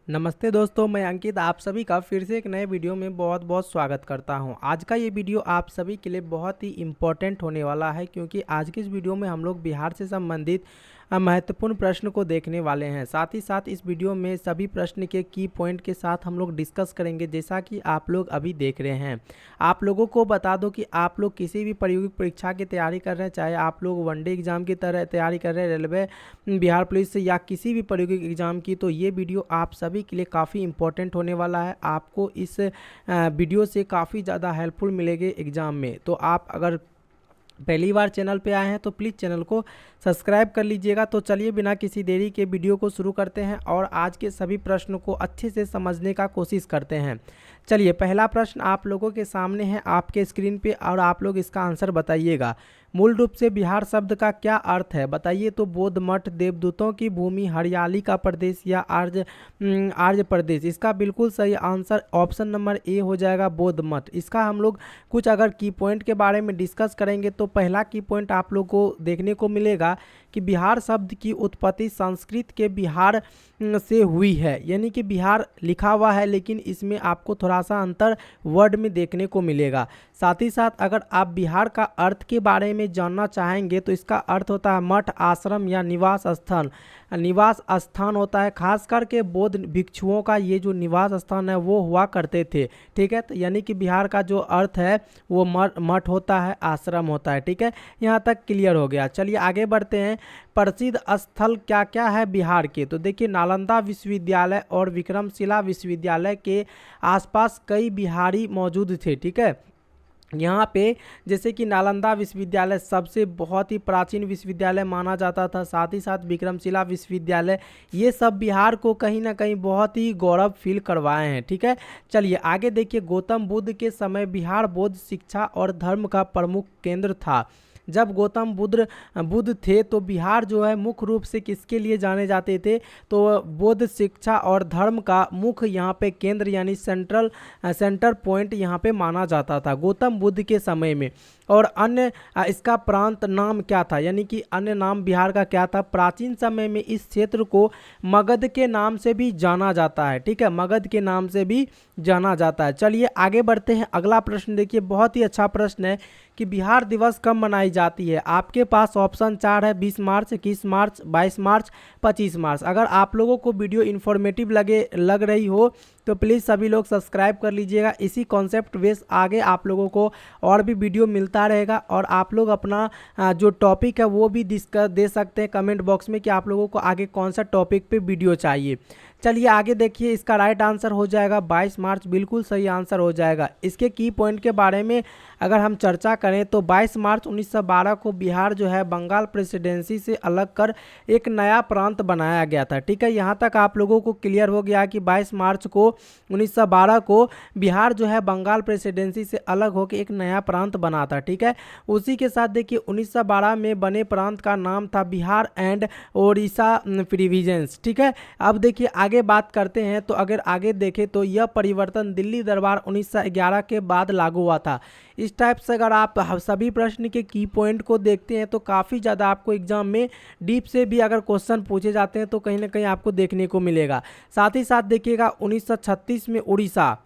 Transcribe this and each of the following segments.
नमस्ते दोस्तों, मैं अंकित आप सभी का फिर से एक नए वीडियो में बहुत बहुत स्वागत करता हूं। आज का ये वीडियो आप सभी के लिए बहुत ही इम्पोर्टेंट होने वाला है, क्योंकि आज के इस वीडियो में हम लोग बिहार से संबंधित महत्वपूर्ण प्रश्न को देखने वाले हैं। साथ ही साथ इस वीडियो में सभी प्रश्न के की पॉइंट के साथ हम लोग डिस्कस करेंगे, जैसा कि आप लोग अभी देख रहे हैं। आप लोगों को बता दो कि आप लोग किसी भी प्रायोगिक परीक्षा की तैयारी कर रहे हैं, चाहे आप लोग वनडे एग्जाम की तरह तैयारी कर रहे हैं, रेलवे, बिहार पुलिस से, या किसी भी प्रायोगिक एग्जाम की, तो ये वीडियो आप सभी के लिए काफ़ी इंपॉर्टेंट होने वाला है। आपको इस वीडियो से काफ़ी ज़्यादा हेल्पफुल मिलेगी एग्ज़ाम में। तो आप अगर पहली बार चैनल पे आए हैं तो प्लीज़ चैनल को सब्सक्राइब कर लीजिएगा। तो चलिए बिना किसी देरी के वीडियो को शुरू करते हैं और आज के सभी प्रश्नों को अच्छे से समझने का कोशिश करते हैं। चलिए, पहला प्रश्न आप लोगों के सामने है आपके स्क्रीन पे और आप लोग इसका आंसर बताइएगा। मूल रूप से बिहार शब्द का क्या अर्थ है, बताइए। तो बौद्ध मठ, देवदूतों की भूमि, हरियाली का प्रदेश या आर्य प्रदेश। इसका बिल्कुल सही आंसर ऑप्शन नंबर ए हो जाएगा, बौद्ध मठ। इसका हम लोग कुछ अगर की पॉइंट के बारे में डिस्कस करेंगे तो पहला की पॉइंट आप लोग को देखने को मिलेगा कि बिहार शब्द की उत्पत्ति संस्कृत के बिहार से हुई है, यानी कि बिहार लिखा हुआ है लेकिन इसमें आपको थोड़ा सा अंतर वर्ड में देखने को मिलेगा। साथ ही साथ अगर आप बिहार का अर्थ के बारे में जानना चाहेंगे तो इसका अर्थ होता है मठ, आश्रम या निवास स्थान। निवास स्थान होता है, खास करके बौद्ध भिक्षुओं का ये जो निवास स्थान है वो हुआ करते थे। ठीक है, तो यानी कि बिहार का जो अर्थ है वो मठ होता है, आश्रम होता है। ठीक है, यहाँ तक क्लियर हो गया। चलिए आगे बढ़ते हैं। प्रसिद्ध स्थल क्या क्या है बिहार के, तो देखिए नालंदा विश्वविद्यालय और विक्रमशिला विश्वविद्यालय के आसपास कई बिहारी मौजूद थे। ठीक है, यहाँ पे जैसे कि नालंदा विश्वविद्यालय सबसे बहुत ही प्राचीन विश्वविद्यालय माना जाता था, साथ ही साथ विक्रमशिला विश्वविद्यालय, ये सब बिहार को कहीं ना कहीं बहुत ही गौरव फील करवाए हैं। ठीक है, चलिए आगे देखिए। गौतम बुद्ध के समय बिहार बौद्ध शिक्षा और धर्म का प्रमुख केंद्र था। जब गौतम बुद्ध थे तो बिहार जो है मुख्य रूप से किसके लिए जाने जाते थे, तो बौद्ध शिक्षा और धर्म का मुख्य यहाँ पे केंद्र यानी सेंटर पॉइंट यहाँ पे माना जाता था गौतम बुद्ध के समय में। और अन्य इसका प्रांत नाम क्या था, यानी कि अन्य नाम बिहार का क्या था। प्राचीन समय में इस क्षेत्र को मगध के नाम से भी जाना जाता है। ठीक है, मगध के नाम से भी जाना जाता है। चलिए आगे बढ़ते हैं। अगला प्रश्न देखिए, बहुत ही अच्छा प्रश्न है कि बिहार दिवस कब मनाई जाती है। आपके पास ऑप्शन 4 है, 20 मार्च, 21 मार्च, 22 मार्च, 25 मार्च। अगर आप लोगों को वीडियो इन्फॉर्मेटिव लग रही हो तो प्लीज़ सभी लोग सब्सक्राइब कर लीजिएगा। इसी कॉन्सेप्ट बेस आगे आप लोगों को और भी वीडियो मिलता रहेगा और आप लोग अपना जो टॉपिक है वो भी डिस्कस दे सकते हैं कमेंट बॉक्स में कि आप लोगों को आगे कौन सा टॉपिक पे वीडियो चाहिए। चलिए आगे देखिए, इसका राइट आंसर हो जाएगा 22 मार्च, बिल्कुल सही आंसर हो जाएगा। इसके की पॉइंट के बारे में अगर हम चर्चा करें तो 22 मार्च 1912 को बिहार जो है बंगाल प्रेसिडेंसी से अलग कर एक नया प्रांत बनाया गया था। ठीक है, यहाँ तक आप लोगों को क्लियर हो गया कि 22 मार्च को 1912 को बिहार जो है बंगाल प्रेसिडेंसी से अलग होकर एक नया प्रांत बना था। ठीक है, उसी के साथ देखिए 1912 में बने प्रांत का नाम था बिहार एंड ओडिशा प्रोविंस। ठीक है, अब देखिए आगे बात करते हैं। तो अगर आगे देखें तो यह परिवर्तन दिल्ली दरबार 1911 के बाद लागू हुआ था। इस टाइप से अगर आप सभी प्रश्न के की पॉइंट को देखते हैं तो काफ़ी ज़्यादा आपको एग्जाम में डीप से भी अगर क्वेश्चन पूछे जाते हैं तो कहीं ना कहीं आपको देखने को मिलेगा। साथ ही साथ देखिएगा 1936 में उड़ीसा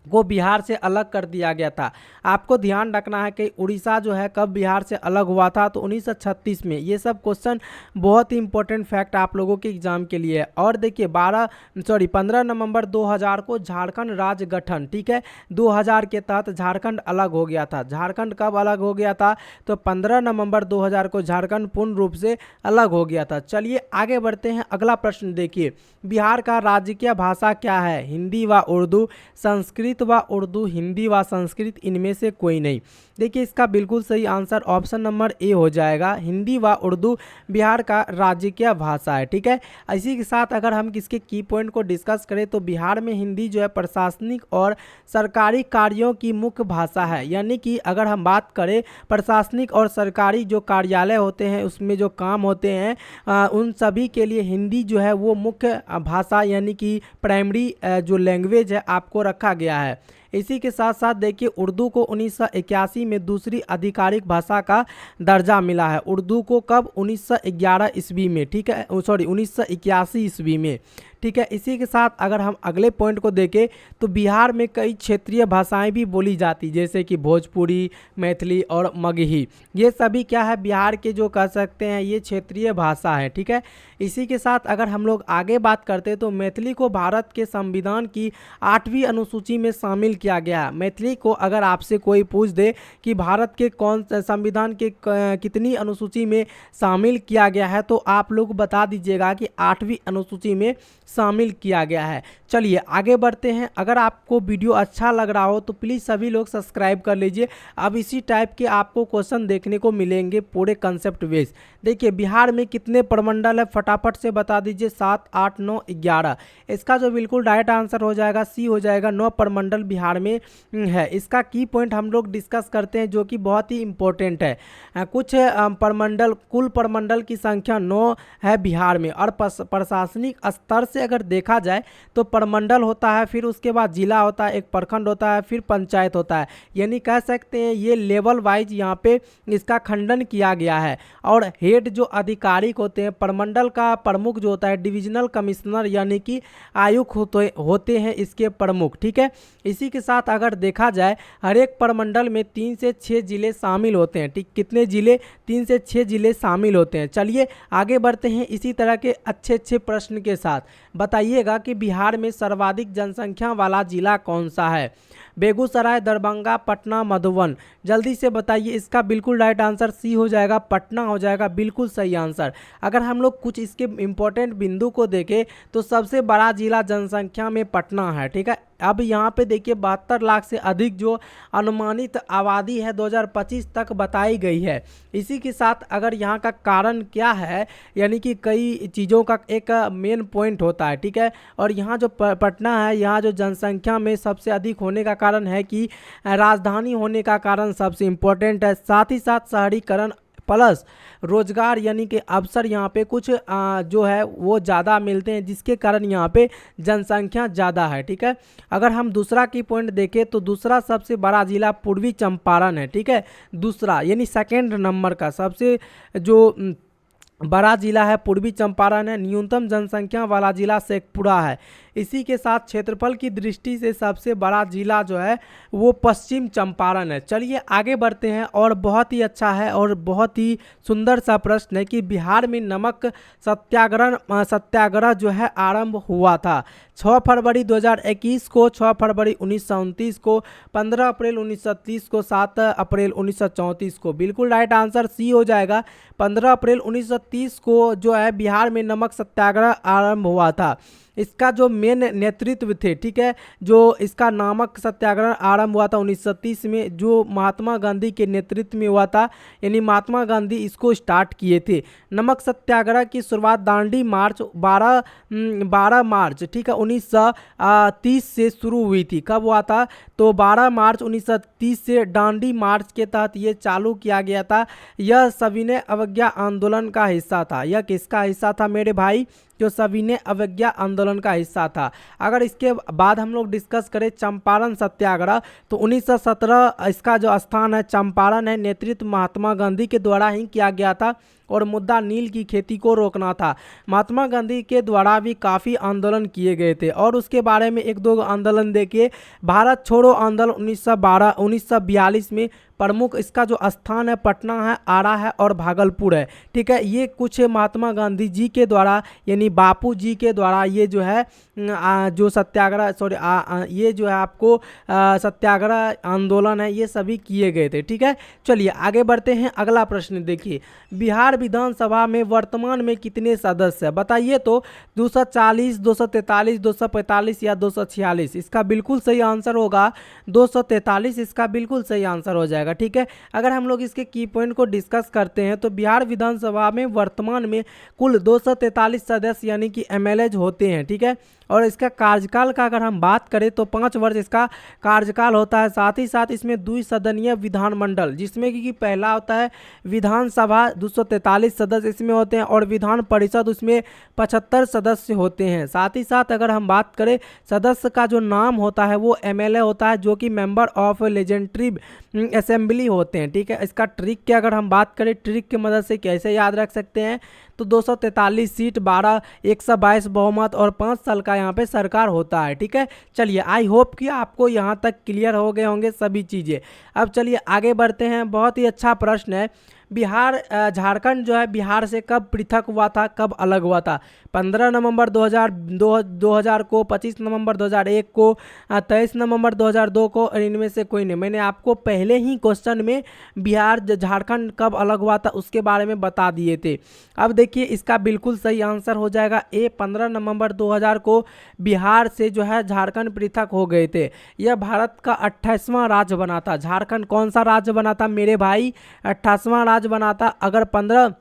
को बिहार से अलग कर दिया गया था। आपको ध्यान रखना है कि उड़ीसा जो है कब बिहार से अलग हुआ था, तो 1936 में। ये सब क्वेश्चन बहुत ही इंपॉर्टेंट फैक्ट आप लोगों के एग्जाम के लिए है। और देखिए 15 नवंबर 2000 को झारखंड राज्य गठन। ठीक है, 2000 के तहत झारखंड अलग हो गया था। झारखंड कब अलग हो गया था, तो 15 नवंबर 2000 को झारखंड पूर्ण रूप से अलग हो गया था। चलिए आगे बढ़ते हैं। अगला प्रश्न देखिए, बिहार का राजकीय भाषा क्या है। हिंदी व उर्दू, संस्कृत व उर्दू, हिंदी व संस्कृत, इनमें से कोई नहीं। देखिए इसका बिल्कुल सही आंसर ऑप्शन नंबर ए हो जाएगा, हिंदी व उर्दू बिहार का राजकीय भाषा है। ठीक है, इसी के साथ अगर हम किसके की पॉइंट को डिस्कस करें तो बिहार में हिंदी जो है प्रशासनिक और सरकारी कार्यों की मुख्य भाषा है। यानी कि अगर हम बात करें प्रशासनिक और सरकारी जो कार्यालय होते हैं उसमें जो काम होते हैं उन सभी के लिए हिंदी जो है वो मुख्य भाषा यानी कि प्राइमरी जो लैंग्वेज है आपको रखा गया है। इसी के साथ साथ देखिए उर्दू को 1981 में दूसरी आधिकारिक भाषा का दर्जा मिला है। उर्दू को कब? 1911 ईस्वी में, ठीक है, सॉरी 1981 ईस्वी में, ठीक है। इसी के साथ अगर हम अगले पॉइंट को देखें तो बिहार में कई क्षेत्रीय भाषाएं भी बोली जाती, जैसे कि भोजपुरी, मैथिली और मगही। ये सभी क्या है? बिहार के जो कह सकते हैं ये क्षेत्रीय भाषा है, ठीक है। इसी के साथ अगर हम लोग आगे बात करते हैं तो मैथिली को भारत के संविधान की 8वीं अनुसूची में शामिल किया गया है। मैथिली को अगर आपसे कोई पूछ दे कि भारत के कौन संविधान के कितनी अनुसूची में शामिल किया गया है, तो आप लोग बता दीजिएगा कि 8वीं अनुसूची में शामिल किया गया है। चलिए आगे बढ़ते हैं। अगर आपको वीडियो अच्छा लग रहा हो तो प्लीज़ सभी लोग सब्सक्राइब कर लीजिए। अब इसी टाइप के आपको क्वेश्चन देखने को मिलेंगे पूरे कंसेप्ट बेस। देखिए बिहार में कितने प्रमंडल है, फटाफट से बता दीजिए। 7, 8, 9, 11। इसका जो बिल्कुल राइट आंसर हो जाएगा सी हो जाएगा। 9 प्रमंडल बिहार में है। इसका की पॉइंट हम लोग डिस्कस करते हैं जो कि बहुत ही इंपॉर्टेंट है। कुछ प्रमंडल, कुल प्रमंडल की संख्या 9 है बिहार में। और प्रशासनिक स्तर से अगर देखा जाए तो प्रमंडल होता है, फिर उसके बाद जिला होता है, एक प्रखंड होता है, फिर पंचायत होता है। यानी कह सकते हैं ये लेवल वाइज यहाँ पे इसका खंडन किया गया है। और हेड जो आधिकारिक होते हैं, प्रमंडल का प्रमुख जो होता है डिविजनल कमिश्नर यानी कि आयुक्त होते हैं इसके प्रमुख, ठीक है। इसी के साथ अगर देखा जाए हर एक प्रमंडल में 3 से 6 जिले शामिल होते हैं, ठीक। कितने जिले? 3 से 6 जिले शामिल होते हैं। चलिए आगे बढ़ते हैं इसी तरह के अच्छे अच्छे प्रश्न के साथ। बताइएगा कि बिहार में सर्वाधिक जनसंख्या वाला जिला कौन सा है? बेगूसराय, दरभंगा, पटना, मधुबन। जल्दी से बताइए। इसका बिल्कुल राइट आंसर सी हो जाएगा, पटना हो जाएगा, बिल्कुल सही आंसर। अगर हम लोग कुछ इसके इंपॉर्टेंट बिंदु को देखें तो सबसे बड़ा जिला जनसंख्या में पटना है, ठीक है। अब यहाँ पे देखिए 72 लाख से अधिक जो अनुमानित आबादी है 2025 तक बताई गई है। इसी के साथ अगर यहाँ का कारण क्या है, यानी कि कई चीज़ों का एक मेन पॉइंट होता है, ठीक है। और यहाँ जो पटना है, यहाँ जो जनसंख्या में सबसे अधिक होने का कारण है कि राजधानी होने का कारण सबसे इम्पोर्टेंट है। साथ ही साथ शहरीकरण प्लस रोजगार यानी कि अवसर यहाँ पे कुछ जो है वो ज़्यादा मिलते हैं, जिसके कारण यहाँ पे जनसंख्या ज़्यादा है, ठीक है। अगर हम दूसरा की पॉइंट देखें तो दूसरा सबसे बड़ा जिला पूर्वी चंपारण है, ठीक है। दूसरा यानी सेकेंड नंबर का सबसे जो बड़ा जिला है पूर्वी चंपारण है। न्यूनतम जनसंख्या वाला जिला शेखपुरा है। इसी के साथ क्षेत्रफल की दृष्टि से सबसे बड़ा जिला जो है वो पश्चिम चंपारण है। चलिए आगे बढ़ते हैं। और बहुत ही अच्छा है और बहुत ही सुंदर सा प्रश्न है कि बिहार में नमक सत्याग्रह जो है आरंभ हुआ था। 6 फरवरी 2021 को, 6 फरवरी 1929 को, 15 अप्रैल 1930 को, 7 अप्रैल 1934 को। बिल्कुल राइट आंसर सी हो जाएगा। 15 अप्रैल 1930 को जो है बिहार में नमक सत्याग्रह आरंभ हुआ था। इसका जो मेन नेतृत्व थे, ठीक है, जो इसका नमक सत्याग्रह आरंभ हुआ था 1930 में, जो महात्मा गांधी के नेतृत्व में हुआ था। यानी महात्मा गांधी इसको स्टार्ट किए थे। नमक सत्याग्रह की शुरुआत दांडी मार्च 12 मार्च, ठीक है, 1930 से शुरू हुई थी। कब हुआ था? तो 12 मार्च 1930 से दांडी मार्च के तहत ये चालू किया गया था। यह सविनय अवज्ञा आंदोलन का हिस्सा था। यह किसका हिस्सा था मेरे भाई? जो सविनय अवज्ञा आंदोलन का हिस्सा था। अगर इसके बाद हम लोग डिस्कस करें चंपारण सत्याग्रह, तो 1917 इसका जो स्थान है चंपारण है। नेतृत्व महात्मा गांधी के द्वारा ही किया गया था और मुद्दा नील की खेती को रोकना था। महात्मा गांधी के द्वारा भी काफ़ी आंदोलन किए गए थे। और उसके बारे में एक दो आंदोलन देखिए। भारत छोड़ो आंदोलन 1942 में प्रमुख इसका जो स्थान है पटना है, आरा है और भागलपुर है, ठीक है। ये कुछ महात्मा गांधी जी के द्वारा यानी बापू जी के द्वारा ये जो है जो सत्याग्रह ये जो है आपको सत्याग्रह आंदोलन है ये सभी किए गए थे, ठीक है। चलिए आगे बढ़ते हैं। अगला प्रश्न देखिए। बिहार विधानसभा में वर्तमान में कितने सदस्य है? बताइए तो। 240, 243, 245 या 246? इसका बिल्कुल सही आंसर होगा 243। इसका बिल्कुल सही आंसर हो जाएगा, ठीक है। अगर हम लोग इसके की पॉइंट को डिस्कस करते हैं तो बिहार विधानसभा में वर्तमान में कुल 243 सदस्य यानी कि एमएलए होते हैं, ठीक है। और इसका कार्यकाल का अगर हम बात करें तो 5 वर्ष इसका कार्यकाल होता है। साथ ही साथ इसमें द्विसदनीय विधानमंडल, जिसमें कि पहला होता है विधानसभा 243 243 सदस्य इसमें होते हैं और विधान परिषद उसमें 75 सदस्य होते हैं। साथ ही साथ अगर हम बात करें सदस्य का जो नाम होता है वो एमएलए होता है, जो कि मेंबर ऑफ लेजिस्लेटिव असेंबली होते हैं। ठीक है, इसका ट्रिक की अगर हम बात करें, ट्रिक की मदद से कैसे याद रख सकते हैं, तो 243 सीट, 122 बहुमत और 5 साल का यहाँ पे सरकार होता है। ठीक है, चलिए आई होप कि आपको यहाँ तक क्लियर हो गए होंगे सभी चीज़ें। अब चलिए आगे बढ़ते हैं। बहुत ही अच्छा प्रश्न है। बिहार झारखंड जो है बिहार से कब पृथक हुआ था, कब अलग हुआ था? 15 नवंबर 2000 को, 25 नवंबर 2001 को, 23 नवंबर 2002 को, और इनमें से कोई नहीं। मैंने आपको पहले ही क्वेश्चन में बिहार झारखंड कब अलग हुआ था उसके बारे में बता दिए थे। अब देखिए इसका बिल्कुल सही आंसर हो जाएगा ए, 15 नवंबर 2000 को बिहार से जो है झारखंड पृथक हो गए थे। यह भारत का 28वां राज्य बना था। झारखंड कौन सा राज्य बना था मेरे भाई? 28वां राज्य बना था। अगर 15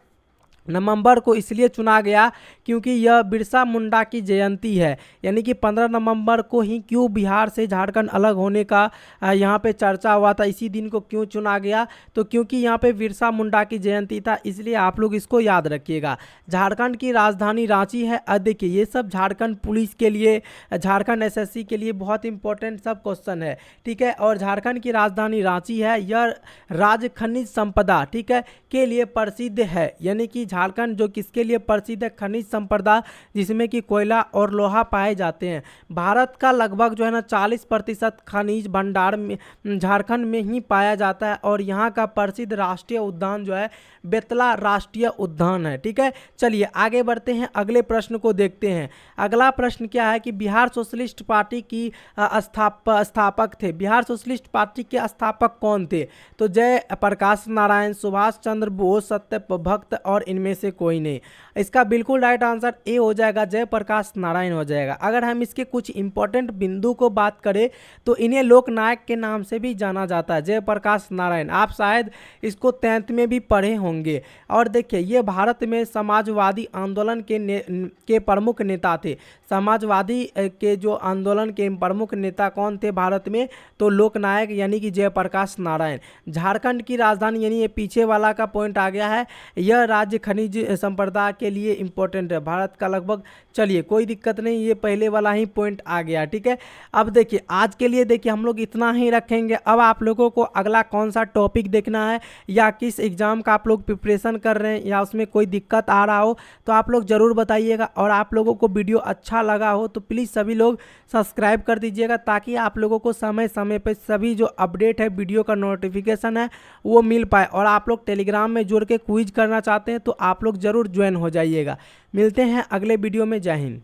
नवंबर को इसलिए चुना गया क्योंकि यह बिरसा मुंडा की जयंती है, यानी कि 15 नवंबर को ही क्यों बिहार से झारखंड अलग होने का यहाँ पे चर्चा हुआ था, इसी दिन को क्यों चुना गया, तो क्योंकि यहाँ पे बिरसा मुंडा की जयंती था, इसलिए आप लोग इसको याद रखिएगा। झारखंड की राजधानी रांची है। देखिए ये सब झारखंड पुलिस के लिए, झारखंड एसएससी के लिए बहुत इंपॉर्टेंट सब क्वेश्चन है। ठीक है, और झारखंड की राजधानी रांची है। यह राज्य खनिज संपदा, ठीक है, के लिए प्रसिद्ध है, यानी कि झारखंड जो किसके लिए प्रसिद्ध है? खनिज संपदा, जिसमें कि कोयला और लोहा पाए जाते हैं। भारत का लगभग जो है ना 40% खनिज भंडार में झारखंड में ही पाया जाता है, और यहाँ का प्रसिद्ध राष्ट्रीय उद्यान जो है बेतला राष्ट्रीय उद्यान है। ठीक है, चलिए आगे बढ़ते हैं, अगले प्रश्न को देखते हैं। अगला प्रश्न क्या है कि बिहार सोशलिस्ट पार्टी की स्थापक थे। बिहार सोशलिस्ट पार्टी के स्थापक कौन थे? तो जय प्रकाश नारायण, सुभाष चंद्र बोस, सत्य भक्त और इनमें से कोई नहीं। इसका बिल्कुल राइट आंसर ए हो जाएगा, जय प्रकाश नारायण हो जाएगा। अगर हम इसके कुछ इंपॉर्टेंट बिंदु को बात करें तो इन्हें लोकनायक के नाम से भी जाना जाता है, जय प्रकाश नारायण। आप शायद इसको 10th में भी पढ़े होंगे। और देखिए ये भारत में समाजवादी आंदोलन के प्रमुख नेता थे। समाजवादी के जो आंदोलन के प्रमुख नेता कौन थे भारत में? तो लोकनायक यानी कि जयप्रकाश नारायण। झारखंड की राजधानी, यानी ये पीछे वाला का पॉइंट आ गया है, यह राज्य खनिज संपदा के लिए इंपॉर्टेंट है भारत का लगभग। चलिए कोई दिक्कत नहीं, ये पहले वाला ही पॉइंट आ गया। ठीक है, अब देखिए आज के लिए देखिए हम लोग इतना ही रखेंगे। अब आप लोगों को अगला कौन सा टॉपिक देखना है, या किस एग्जाम का आप लोग प्रिपरेशन कर रहे हैं, या उसमें कोई दिक्कत आ रहा हो तो आप लोग ज़रूर बताइएगा। और आप लोगों को वीडियो अच्छा लगा हो तो प्लीज़ सभी लोग सब्सक्राइब कर दीजिएगा, ताकि आप लोगों को समय समय पर सभी जो अपडेट है, वीडियो का नोटिफिकेशन है, वो मिल पाए। और आप लोग टेलीग्राम में जुड़ के क्विज करना चाहते हैं तो आप लोग ज़रूर ज्वाइन हो जाइएगा। मिलते हैं अगले वीडियो में। जय हिंद।